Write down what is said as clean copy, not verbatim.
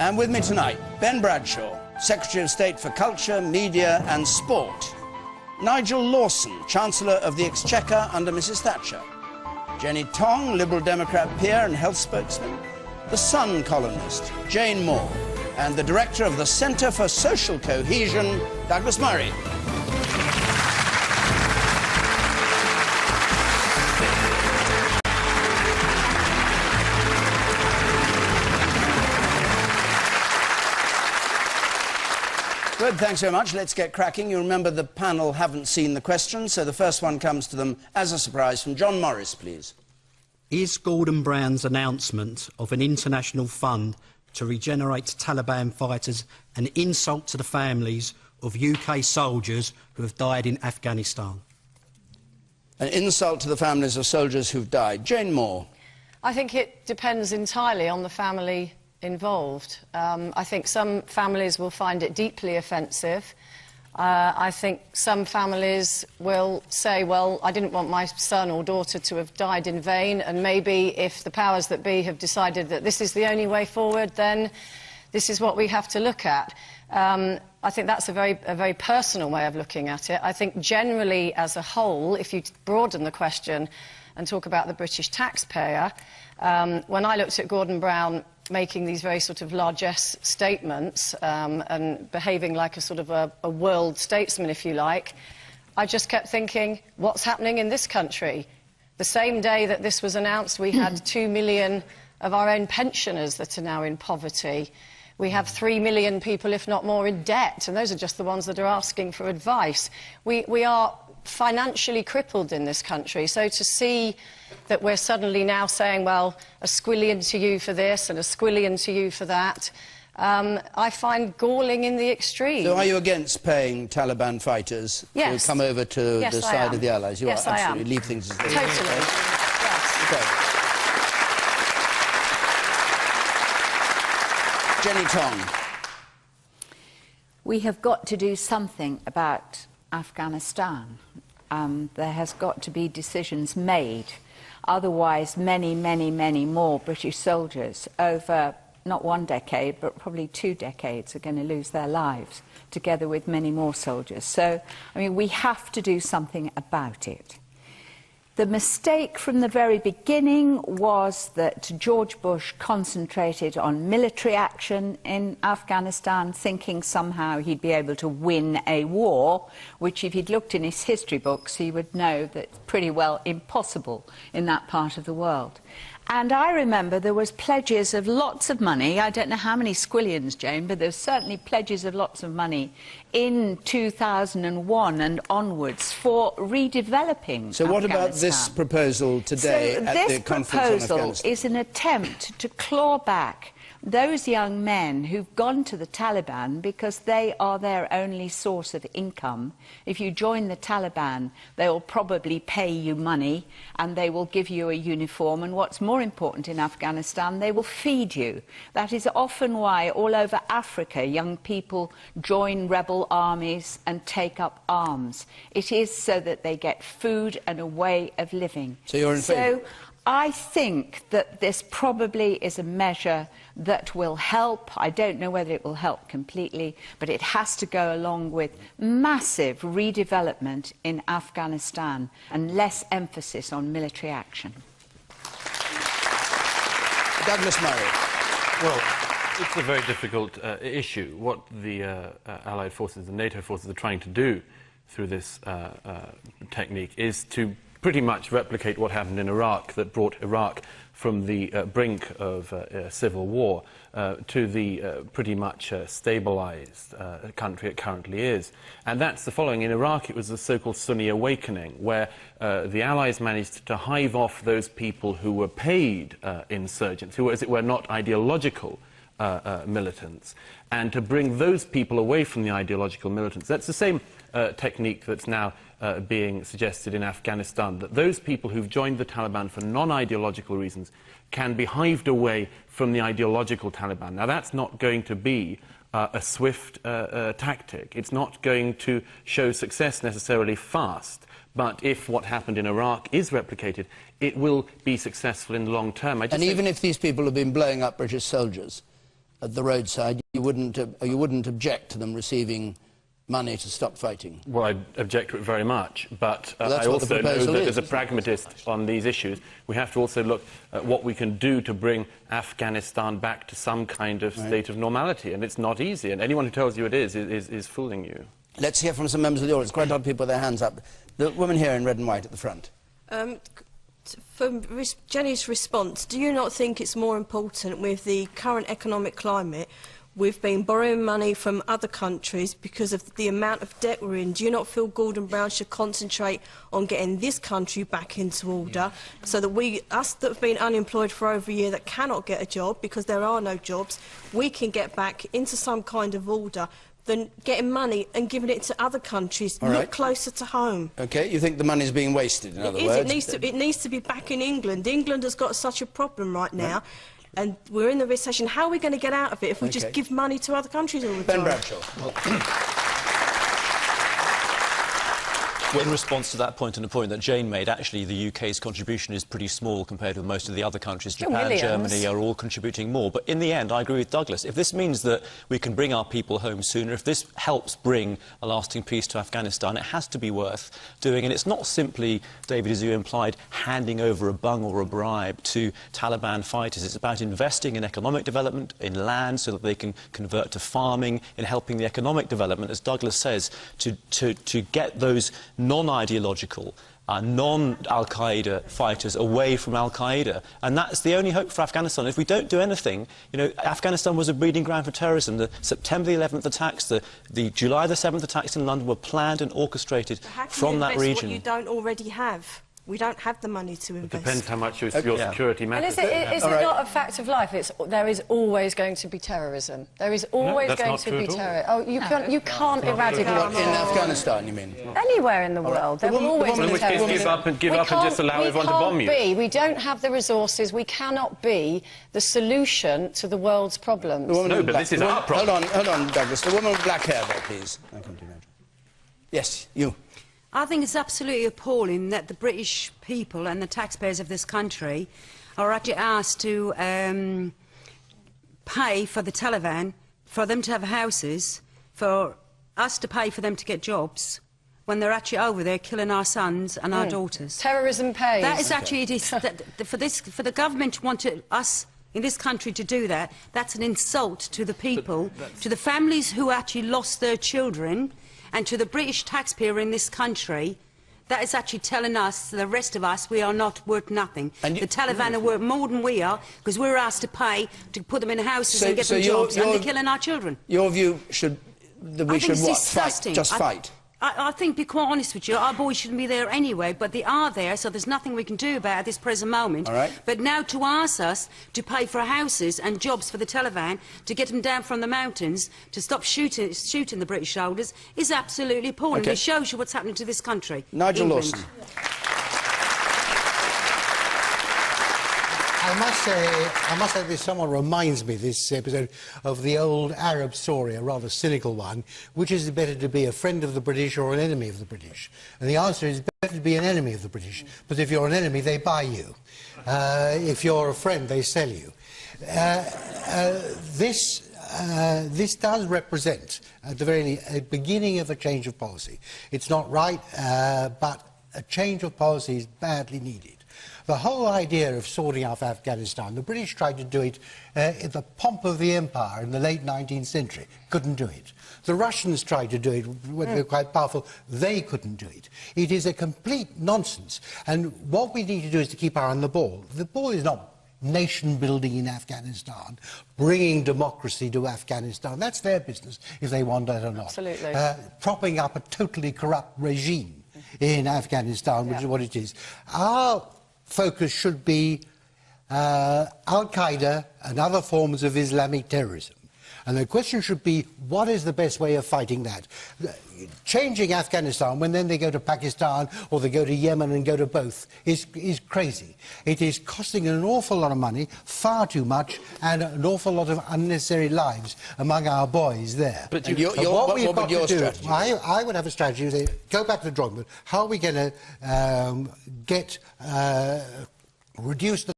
And with me tonight, Ben Bradshaw, Secretary of State for Culture, Media and Sport. Nigel Lawson, Chancellor of the Exchequer under Mrs Thatcher. Jenny Tonge, Liberal Democrat peer and health spokesman. The Sun columnist, Jane Moore. And the Director of the Centre for Social Cohesion, Douglas Murray. Good, thanks very much. Let's get cracking. You remember the panel haven't seen the questions, so the first one comes to them as a surprise from John Morris, please. Is Gordon Brown's announcement of an international fund to regenerate Taliban fighters an insult to the families of UK soldiers who have died in Afghanistan? An insult to the families of soldiers who've died. Jane Moore. I think it depends entirely on the family involved. I think some families will find it deeply offensive. I think some families will say, well, I didn't want my son or daughter to have died in vain, and maybe if the powers that be have decided that this is the only way forward, then this is what we have to look at. I think that's a very personal way of looking at it. I think generally as a whole, if you broaden the question and talk about the British taxpayer, when I looked at Gordon Brown making these very sort of largesse statements and behaving like a sort of a world statesman, if you like, I just kept thinking, what's happening in this country? The same day that this was announced, we had 2 million of our own pensioners that are now in poverty. We have 3 million people, if not more, in debt, and those are just the ones that are asking for advice. We are financially crippled in this country, so to see that we're suddenly now saying, well, a squillion to you for this and a squillion to you for that, I find galling in the extreme. So are you against paying Taliban fighters to come over to the side of the Allies? You yes, are absolutely. I am. Leave things as they are. Totally. Yes. Okay. Jenny Tonge. We have got to do something about Afghanistan. There has got to be decisions made. Otherwise, many, many, many more British soldiers over not 1 decade, but probably 2 decades are going to lose their lives, together with many more soldiers. So, I mean, we have to do something about it. The mistake from the very beginning was that George Bush concentrated on military action in Afghanistan, thinking somehow he'd be able to win a war, which if he'd looked in his history books, he would know that's pretty well impossible in that part of the world. And I remember there was pledges of lots of money. I don't know how many squillions, Jane, but there's certainly pledges of lots of money in 2001 and onwards for redeveloping So what about this proposal today at the conference on Afghanistan? This proposal is an attempt to claw back those young men who've gone to the Taliban because they are their only source of income. If you join the Taliban, they will probably pay you money and they will give you a uniform, and what's more important in Afghanistan, they will feed you. That is often why all over Africa young people join rebel armies and take up arms. It is so that they get food and a way of living. So you're in favour? I think that this probably is a measure that will help. I don't know whether it will help completely, but it has to go along with massive redevelopment in Afghanistan and less emphasis on military action. Douglas Murray. Well, it's a very difficult issue. What the Allied forces, the NATO forces, are trying to do through this technique is to pretty much replicate what happened in Iraq, that brought Iraq from the brink of civil war to the pretty much stabilized country it currently is. And that's the following. In Iraq, it was the so-called Sunni awakening, where the Allies managed to hive off those people who were paid insurgents, who were, as it were, not ideological militants, and to bring those people away from the ideological militants. That's the same technique that's now being suggested in Afghanistan, that those people who've joined the Taliban for non-ideological reasons can be hived away from the ideological Taliban. Now, that's not going to be a swift tactic. It's not going to show success necessarily fast, but if what happened in Iraq is replicated, it will be successful in the long term. And even if these people have been blowing up British soldiers, at the roadside, you wouldn't object to them receiving money to stop fighting? Well, I object to it very much, but Well, I also know that as a is. pragmatist on these issues, we have to also look at what we can do to bring Afghanistan back to some kind of state of normality, and it's not easy, and anyone who tells you it is fooling you. Let's hear from some members of the audience. Quite a lot of people with their hands up. The woman here in red and white at the front. For Jenny's response, do you not think it's more important with the current economic climate? We've been borrowing money from other countries because of the amount of debt we're in. Do you not feel Gordon Brown should concentrate on getting this country back into order so that us that have been unemployed for over a year that cannot get a job because there are no jobs, we can get back into some kind of order than getting money and giving it to other countries, look closer to home. OK, you think the money's being wasted, in other words? It needs to be back in England. England has got such a problem right now. And we're in the recession. How are we going to get out of it if we just give money to other countries all the time? Ben Bradshaw. Well, in response to that point and the point that Jane made, actually the UK's contribution is pretty small compared with most of the other countries. Japan, Germany are all contributing more. But in the end, I agree with Douglas. If this means that we can bring our people home sooner, if this helps bring a lasting peace to Afghanistan, it has to be worth doing. And it's not simply, David, as you implied, handing over a bung or a bribe to Taliban fighters. It's about investing in economic development, in land, so that they can convert to farming, in helping the economic development, as Douglas says, to get those non-ideological, non-Al-Qaeda fighters away from Al-Qaeda. And that's the only hope for Afghanistan. If we don't do anything, you know, Afghanistan was a breeding ground for terrorism. The September the 11th attacks, the July the 7th attacks in London were planned and orchestrated from that region. What you don't already have? We don't have the money to invest. It depends how much your security matters. And is it not a fact of life? There is always going to be terrorism. There is always going to be terror. Oh, you can't eradicate it. In Afghanistan, you mean? Anywhere in the world, there will always be terrorism. Give up and just allow everyone to bomb you. We don't have the resources. We cannot be the solution to the world's problems. No, but this is our problem. Hold on, Douglas. The woman with black hair there, please. Yes, you. I think it's absolutely appalling that the British people and the taxpayers of this country are actually asked to pay for the Taliban, for them to have houses, for us to pay for them to get jobs, when they're actually over there killing our sons and our daughters. Terrorism pays. That is actually, for the government to want us in this country to do that, that's an insult to the people, to the families who actually lost their children, and to the British taxpayer in this country. That is actually telling us, the rest of us, we are not worth nothing. And the Taliban are worth more than we are, because we're asked to pay to put them in houses and get them jobs, and they're killing our children. Your view that we should what? Fight? I think, to be quite honest with you, our boys shouldn't be there anyway, but they are there, so there's nothing we can do about it at this present moment. But now to ask us to pay for houses and jobs for the Taliban, to get them down from the mountains, to stop shooting the British soldiers, is absolutely appalling. It shows you what's happening to this country. Nigel Lawson. I must say this somewhat reminds me, this episode, of the old Arab story, a rather cynical one. Which is it better to be, a friend of the British or an enemy of the British? And the answer is better to be an enemy of the British, but if you're an enemy, they buy you. If you're a friend, they sell you. This does represent, at the very least, a beginning of a change of policy. It's not right, but a change of policy is badly needed. The whole idea of sorting out Afghanistan, the British tried to do it in the pomp of the empire in the late 19th century. Couldn't do it. The Russians tried to do it when they were quite powerful. They couldn't do it. It is a complete nonsense. And what we need to do is to keep our eye on the ball. The ball is not nation building in Afghanistan, bringing democracy to Afghanistan. That's their business, if they want that or not. Absolutely. Propping up a totally corrupt regime in Afghanistan, which is what it is. Our focus should be Al-Qaeda and other forms of Islamic terrorism. And the question should be, what is the best way of fighting that? Changing Afghanistan, when then they go to Pakistan or they go to Yemen and go to both, is crazy. It is costing an awful lot of money, far too much, and an awful lot of unnecessary lives among our boys there. But what would your strategy? I would have a strategy. Say, go back to the drawing board. How are we going to reduce the